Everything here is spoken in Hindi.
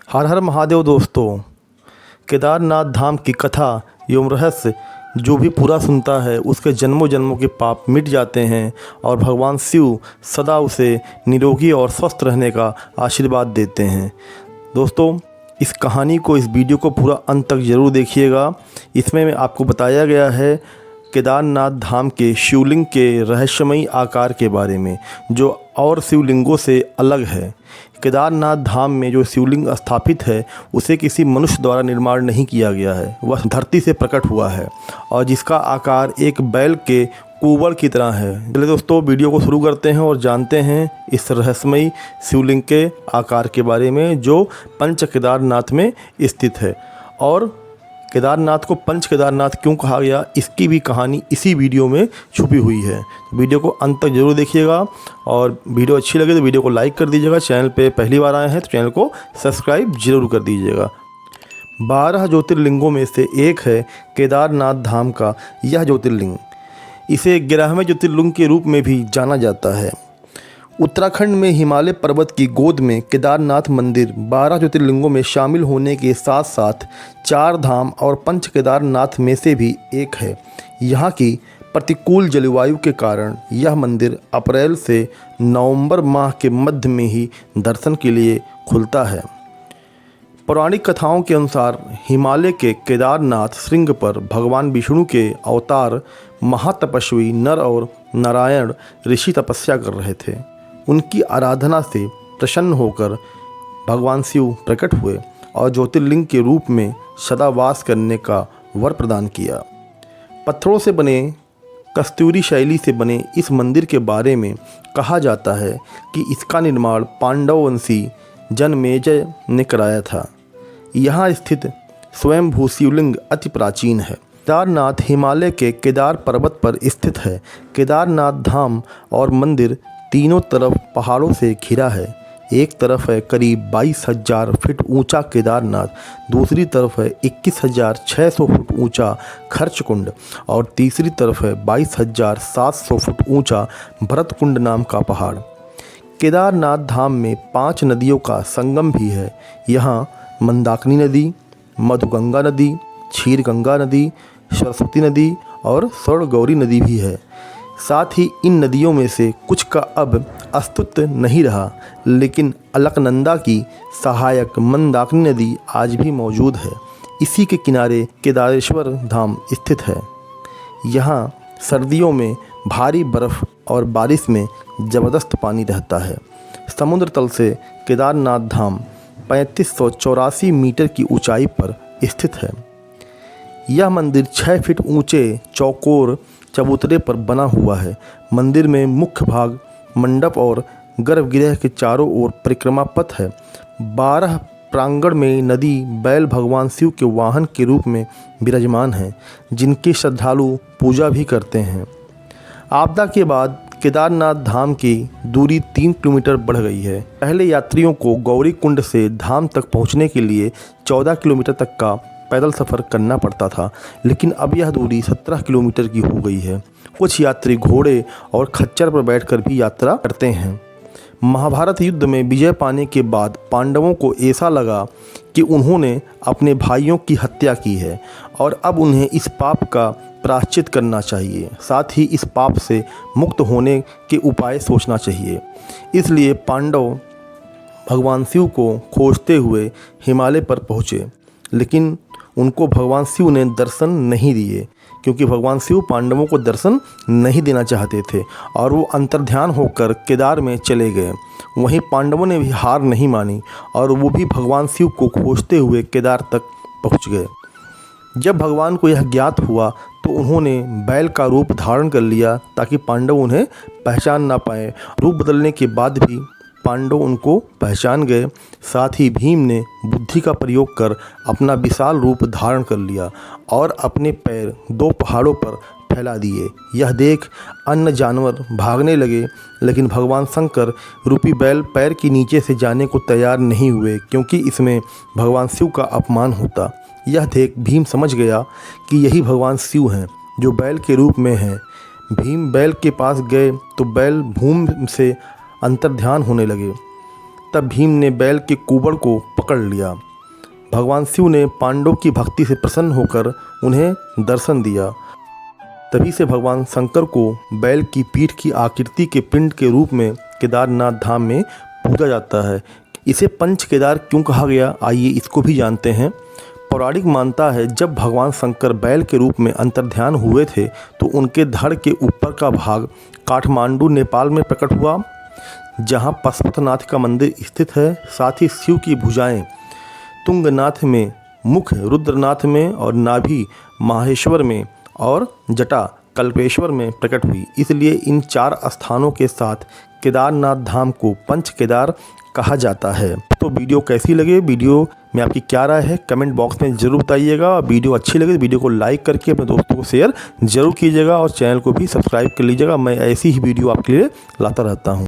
हर हर महादेव दोस्तों, केदारनाथ धाम की कथा एवं रहस्य जो भी पूरा सुनता है उसके जन्मों जन्मों के पाप मिट जाते हैं और भगवान शिव सदा उसे निरोगी और स्वस्थ रहने का आशीर्वाद देते हैं। दोस्तों, इस कहानी को, इस वीडियो को पूरा अंत तक ज़रूर देखिएगा। इसमें आपको बताया गया है केदारनाथ धाम के शिवलिंग के रहस्यमयी आकार के बारे में, जो और शिवलिंगों से अलग है। केदारनाथ धाम में जो शिवलिंग स्थापित है उसे किसी मनुष्य द्वारा निर्माण नहीं किया गया है, वह धरती से प्रकट हुआ है और जिसका आकार एक बैल के कुंवर की तरह है। चलिए दोस्तों, वीडियो को शुरू करते हैं और जानते हैं इस रहस्यमयी शिवलिंग के आकार के बारे में जो पंच केदारनाथ में स्थित है। और केदारनाथ को पंच केदारनाथ क्यों कहा गया, इसकी भी कहानी इसी वीडियो में छुपी हुई है। वीडियो को अंत तक जरूर देखिएगा और वीडियो अच्छी लगे तो वीडियो को लाइक कर दीजिएगा। चैनल पे पहली बार आए हैं तो चैनल को सब्सक्राइब जरूर कर दीजिएगा। 12 ज्योतिर्लिंगों में से एक है केदारनाथ धाम का यह ज्योतिर्लिंग। इसे 11वें ज्योतिर्लिंग के रूप में भी जाना जाता है। उत्तराखंड में हिमालय पर्वत की गोद में केदारनाथ मंदिर 12 ज्योतिर्लिंगों में शामिल होने के साथ साथ 4 धाम और पंच केदारनाथ में से भी एक है। यहाँ की प्रतिकूल जलवायु के कारण यह मंदिर अप्रैल से नवंबर माह के मध्य में ही दर्शन के लिए खुलता है। पौराणिक कथाओं के अनुसार हिमालय के केदारनाथ श्रृंग पर भगवान विष्णु के अवतार महातपस्वी नर और नारायण ऋषि तपस्या कर रहे थे। उनकी आराधना से प्रसन्न होकर भगवान शिव प्रकट हुए और ज्योतिर्लिंग के रूप में सदा वास करने का वर प्रदान किया। पत्थरों से बने, कस्तूरी शैली से बने इस मंदिर के बारे में कहा जाता है कि इसका निर्माण पांडव वंशी जनमेजय ने कराया था। यहाँ स्थित स्वयंभू शिवलिंग अति प्राचीन है। केदारनाथ हिमालय के केदार पर्वत पर स्थित है। केदारनाथ धाम और मंदिर तीनों तरफ पहाड़ों से घिरा है। एक तरफ है करीब 22,000 फीट ऊंचा केदारनाथ, दूसरी तरफ है 21,600 फुट ऊंचा खर्चकुंड और तीसरी तरफ है 22,700 फुट ऊंचा भरतकुंड नाम का पहाड़। केदारनाथ धाम में 5 नदियों का संगम भी है। यहाँ मंदाकिनी नदी, मधुगंगा नदी, क्षीरगंगा नदी, सरस्वती नदी और स्वर्णगौरी नदी भी है। साथ ही इन नदियों में से कुछ का अब अस्तित्व नहीं रहा, लेकिन अलकनंदा की सहायक मंदाकिनी नदी आज भी मौजूद है। इसी के किनारे केदारेश्वर धाम स्थित है। यहाँ सर्दियों में भारी बर्फ़ और बारिश में ज़बरदस्त पानी रहता है। समुद्र तल से केदारनाथ धाम 3584 मीटर की ऊंचाई पर स्थित है। यह मंदिर 6 फीट ऊंचे चौकोर चबूतरे पर बना हुआ है। मंदिर में मुख्य भाग मंडप और गर्भगृह के चारों ओर परिक्रमा पथ है। 12 प्रांगण में नदी बैल भगवान शिव के वाहन के रूप में विराजमान है, जिनकी श्रद्धालु पूजा भी करते हैं। आपदा के बाद केदारनाथ धाम की दूरी 3 किलोमीटर बढ़ गई है। पहले यात्रियों को गौरी कुंड से धाम तक पहुंचने के लिए 14 किलोमीटर तक का पैदल सफ़र करना पड़ता था, लेकिन अब यह दूरी 17 किलोमीटर की हो गई है। कुछ यात्री घोड़े और खच्चर पर बैठकर भी यात्रा करते हैं। महाभारत युद्ध में विजय पाने के बाद पांडवों को ऐसा लगा कि उन्होंने अपने भाइयों की हत्या की है और अब उन्हें इस पाप का प्रायश्चित करना चाहिए। साथ ही इस पाप से मुक्त होने के उपाय सोचना चाहिए। इसलिए पांडव भगवान शिव को खोजते हुए हिमालय पर पहुँचे, लेकिन उनको भगवान शिव ने दर्शन नहीं दिए, क्योंकि भगवान शिव पांडवों को दर्शन नहीं देना चाहते थे और वो अंतर्ध्यान होकर केदार में चले गए। वहीं पांडवों ने भी हार नहीं मानी और वो भी भगवान शिव को खोजते हुए केदार तक पहुंच गए। जब भगवान को यह ज्ञात हुआ तो उन्होंने बैल का रूप धारण कर लिया ताकि पांडव उन्हें पहचान ना पाए। रूप बदलने के बाद भी पांडव उनको पहचान गए। साथ ही भीम ने बुद्धि का प्रयोग कर अपना विशाल रूप धारण कर लिया और अपने पैर 2 पहाड़ों पर फैला दिए। यह देख अन्य जानवर भागने लगे, लेकिन भगवान शंकर रूपी बैल पैर के नीचे से जाने को तैयार नहीं हुए, क्योंकि इसमें भगवान शिव का अपमान होता। यह देख भीम समझ गया कि यही भगवान शिव हैं जो बैल के रूप में हैं। भीम बैल के पास गए तो बैल भूमि से अंतर्ध्यान होने लगे। तब भीम ने बैल के कुबड़ को पकड़ लिया। भगवान शिव ने पांडवों की भक्ति से प्रसन्न होकर उन्हें दर्शन दिया। तभी से भगवान शंकर को बैल की पीठ की आकृति के पिंड के रूप में केदारनाथ धाम में पूजा जाता है। इसे पंच केदार क्यों कहा गया, आइए इसको भी जानते हैं। पौराणिक मानता है जब भगवान शंकर बैल के रूप में अंतर्ध्यान हुए थे तो उनके धड़ के ऊपर का भाग काठमांडू नेपाल में प्रकट हुआ, जहां पशुपतिनाथ का मंदिर स्थित है। साथ ही शिव की भुजाएं तुंगनाथ में, मुख रुद्रनाथ में और नाभि माहेश्वर में और जटा कल्पेश्वर में प्रकट हुई। इसलिए इन 4 स्थानों के साथ केदारनाथ धाम को पंच केदार कहा जाता है। तो वीडियो कैसी लगे, वीडियो में आपकी क्या राय है, कमेंट बॉक्स में ज़रूर बताइएगा। वीडियो अच्छी लगे तो वीडियो को लाइक करके अपने दोस्तों को शेयर ज़रूर कीजिएगा और चैनल को भी सब्सक्राइब कर लीजिएगा। मैं ऐसी ही वीडियो आपके लिए लाता रहता हूँ।